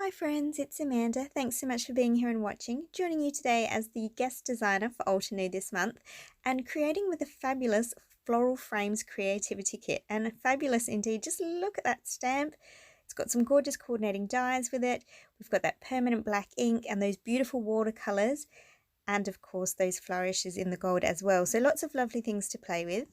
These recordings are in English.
Hi friends, it's Amanda. Thanks so much for being here and watching. Joining you today as the guest designer for Alter this month and creating with a fabulous Floral Frames Creativity Kit. And fabulous indeed, just look at that stamp. It's got some gorgeous coordinating dies with it. We've got that permanent black ink and those beautiful watercolours and of course those flourishes in the gold as well. So lots of lovely things to play with.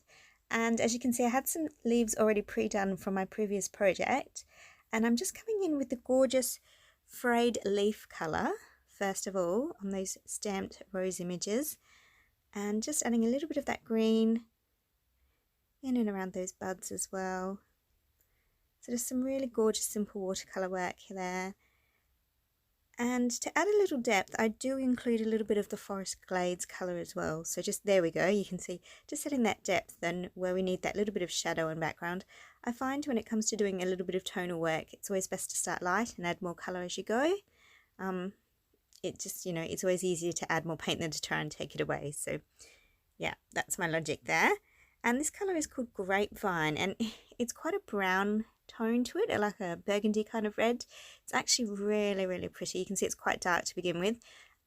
And as you can see, I had some leaves already pre-done from my previous project. And I'm just coming in with the gorgeous frayed leaf colour first of all on those stamped rose images, and just adding a little bit of that green in and around those buds as well. So there's some really gorgeous simple watercolour work there. And to add a little depth, I do include a little bit of the Forest Glades colour as well. So just there we go, you can see just adding that depth and where we need that little bit of shadow and background. I find when it comes to doing a little bit of tonal work, it's always best to start light and add more colour as you go. It just, it's always easier to add more paint than to try and take it away. So yeah, that's my logic there. And this colour is called Grapevine, and it's quite a brown tone to it, like a burgundy kind of red. It's actually really, really pretty. You can see it's quite dark to begin with.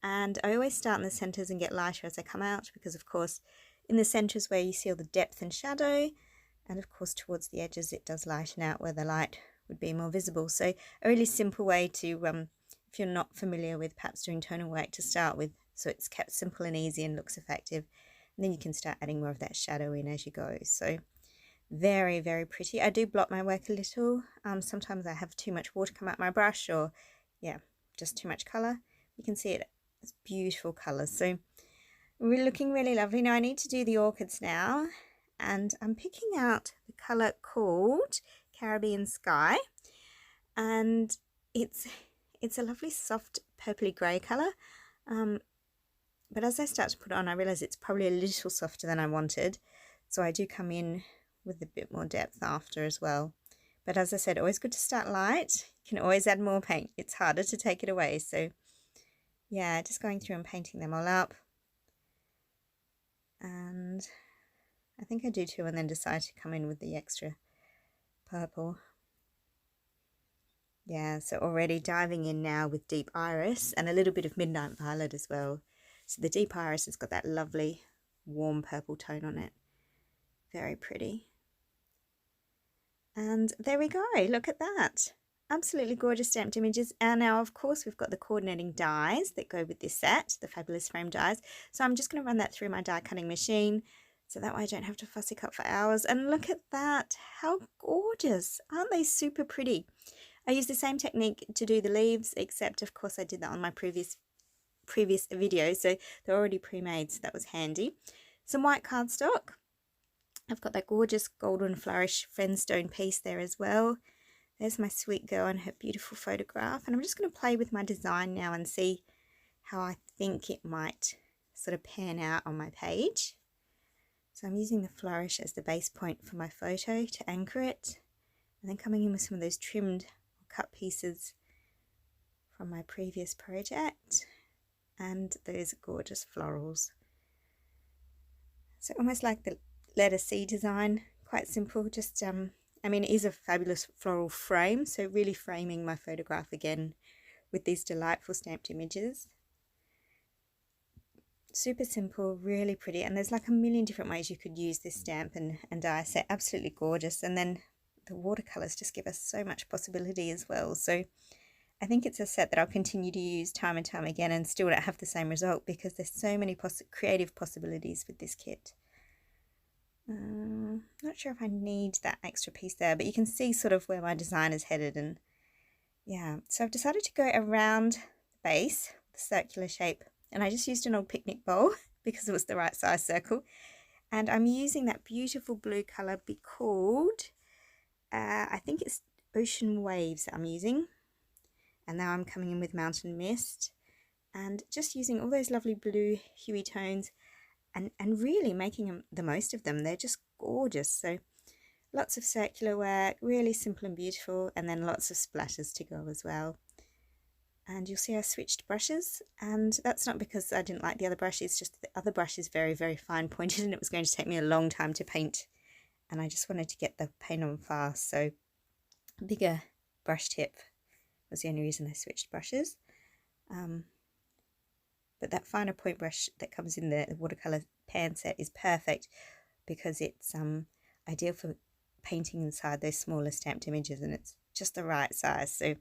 And I always start in the centres and get lighter as I come out, because of course in the centres where you see all the depth and shadow, and of course towards the edges it does lighten out where the light would be more visible. So a really simple way to, if you're not familiar with perhaps doing tonal work, to start with, so it's kept simple and easy and looks effective. And then you can start adding more of that shadow in as you go. So very, very pretty. I do blot my work a little. Sometimes I have too much water come out my brush, or yeah, just too much colour. You can see it's beautiful colours. So we're looking really lovely. Now I need to do the orchids now, and I'm picking out the colour called Caribbean Sky, and it's a lovely soft purpley grey colour. But as I start to put it on, I realise it's probably a little softer than I wanted. So I do come in with a bit more depth after as well. But as I said, always good to start light. You can always add more paint. It's harder to take it away. So yeah, just going through and painting them all up. And I think I do too, and then decide to come in with the extra purple. Yeah, so already diving in now with Deep Iris and a little bit of Midnight Violet as well. So the Deep Iris has got that lovely warm purple tone on it. Very pretty. And there we go, look at that. Absolutely gorgeous stamped images. And now of course we've got the coordinating dies that go with this set, the fabulous frame dies. So I'm just going to run that through my die cutting machine, so that way I don't have to fussy cut for hours. And look at that, how gorgeous. Aren't they super pretty? I used the same technique to do the leaves, except of course I did that on my previous video, so they're already pre-made, so that was handy. Some white cardstock. I've got that gorgeous golden flourish Friendstone piece there as well. There's my sweet girl and her beautiful photograph, and I'm just going to play with my design now and see how I think it might sort of pan out on my page. So I'm using the flourish as the base point for my photo to anchor it, and then coming in with some of those trimmed or cut pieces from my previous project, and those gorgeous florals. So almost like the letter C design, quite simple, just I mean, it is a fabulous floral frame, so really framing my photograph again with these delightful stamped images. Super simple, really pretty, and there's like a million different ways you could use this stamp and die set. Absolutely gorgeous. And then the watercolors just give us so much possibility as well. So I think it's a set that I'll continue to use time and time again and still don't have the same result, because there's so many creative possibilities with this kit. Not sure if I need that extra piece there, but you can see sort of where my design is headed. And yeah, so I've decided to go around the base, the circular shape, and I just used an old picnic bowl because it was the right size circle. And I'm using that beautiful blue colour because I think it's Ocean Waves that I'm using. And now I'm coming in with Mountain Mist and just using all those lovely blue huey tones and really making the most of them. They're just gorgeous. So lots of circular work, really simple and beautiful, and then lots of splatters to go as well. And you'll see I switched brushes, and that's not because I didn't like the other brush, it's just the other brush is very, very fine pointed and it was going to take me a long time to paint, and I just wanted to get the paint on fast, so bigger brush tip was the only reason I switched brushes. But that finer point brush that comes in the watercolour pan set is perfect because it's ideal for painting inside those smaller stamped images, and it's just the right size. So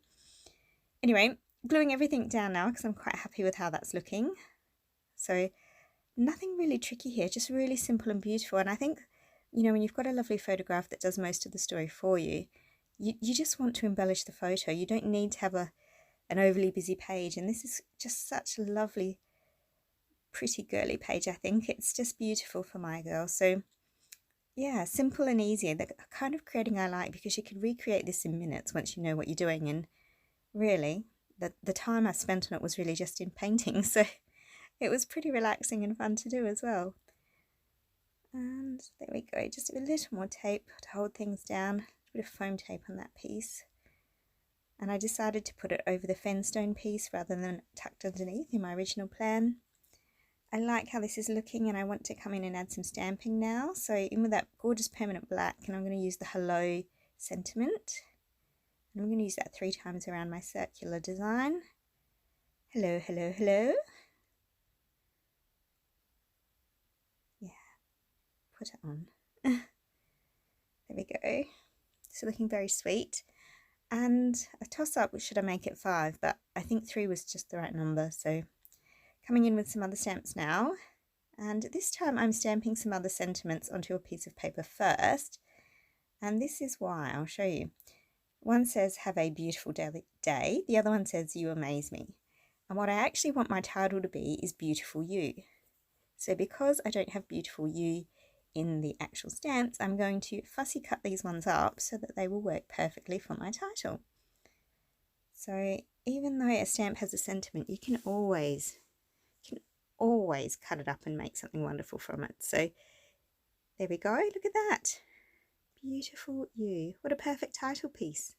anyway, gluing everything down now because I'm quite happy with how that's looking. So nothing really tricky here, just really simple and beautiful. And I think, you know, when you've got a lovely photograph that does most of the story for you, you just want to embellish the photo. You don't need to have an overly busy page, and this is just such a lovely, pretty girly page. I think it's just beautiful for my girl. So yeah, simple and easy, the kind of creating I like, because you can recreate this in minutes once you know what you're doing. And really the time I spent on it was really just in painting, so it was pretty relaxing and fun to do as well. And there we go, just a little more tape to hold things down, a bit of foam tape on that piece. And I decided to put it over the fenstone piece rather than tucked underneath in my original plan. I like how this is looking, and I want to come in and add some stamping now. So in with that gorgeous permanent black, and I'm going to use the hello sentiment. And I'm going to use that 3 times around my circular design. Hello, hello, hello. Yeah, put it on. There we go. So looking very sweet. And a toss-up, should I make it 5? But I think 3 was just the right number. So coming in with some other stamps now, and this time I'm stamping some other sentiments onto a piece of paper first, and this is why. I'll show you. One says, have a beautiful day, the other one says, you amaze me. And what I actually want my title to be is Beautiful You. So because I don't have Beautiful You in the actual stamps, I'm going to fussy cut these ones up so that they will work perfectly for my title. So even though a stamp has a sentiment, you can always cut it up and make something wonderful from it. So there we go, look at that. Beautiful You. What a perfect title piece.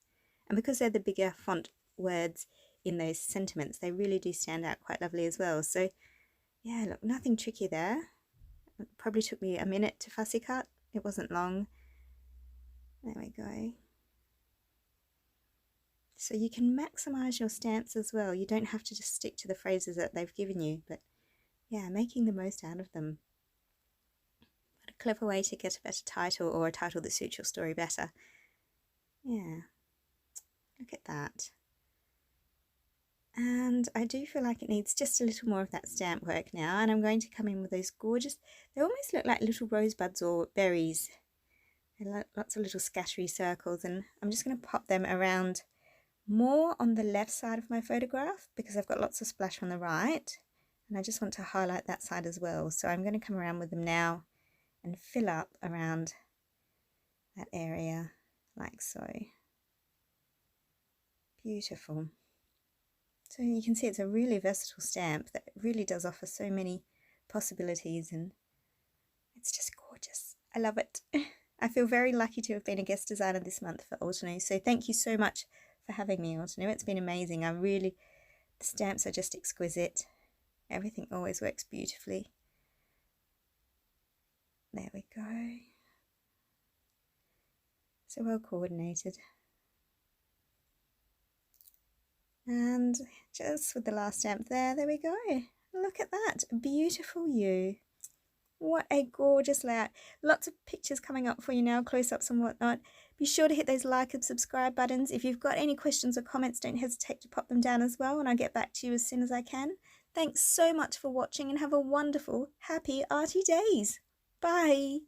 And because they're the bigger font words in those sentiments, they really do stand out quite lovely as well. So yeah, look, nothing tricky there. It probably took me a minute to fussy cut. It wasn't long. There we go. So you can maximize your stamps as well. You don't have to just stick to the phrases that they've given you, but yeah, making the most out of them. What a clever way to get a better title, or a title that suits your story better. Yeah, look at that. And I do feel like it needs just a little more of that stamp work now, and I'm going to come in with those gorgeous, they almost look like little rosebuds or berries. They're lots of little scattery circles, and I'm just going to pop them around more on the left side of my photograph because I've got lots of splash on the right. And I just want to highlight that side as well. So I'm going to come around with them now and fill up around that area like so. Beautiful. So you can see it's a really versatile stamp that really does offer so many possibilities, and it's just gorgeous. I love it. I feel very lucky to have been a guest designer this month for Altenew. So thank you so much for having me, Altenew. It's been amazing. The stamps are just exquisite. Everything always works beautifully. There we go. So well coordinated. And just with the last stamp there we go. Look at that. Beautiful You. What a gorgeous layout. Lots of pictures coming up for you now, close-ups and whatnot. Be sure to hit those like and subscribe buttons. If you've got any questions or comments, don't hesitate to pop them down as well, and I'll get back to you as soon as I can. Thanks so much for watching, and have a wonderful, happy, arty days. Bye.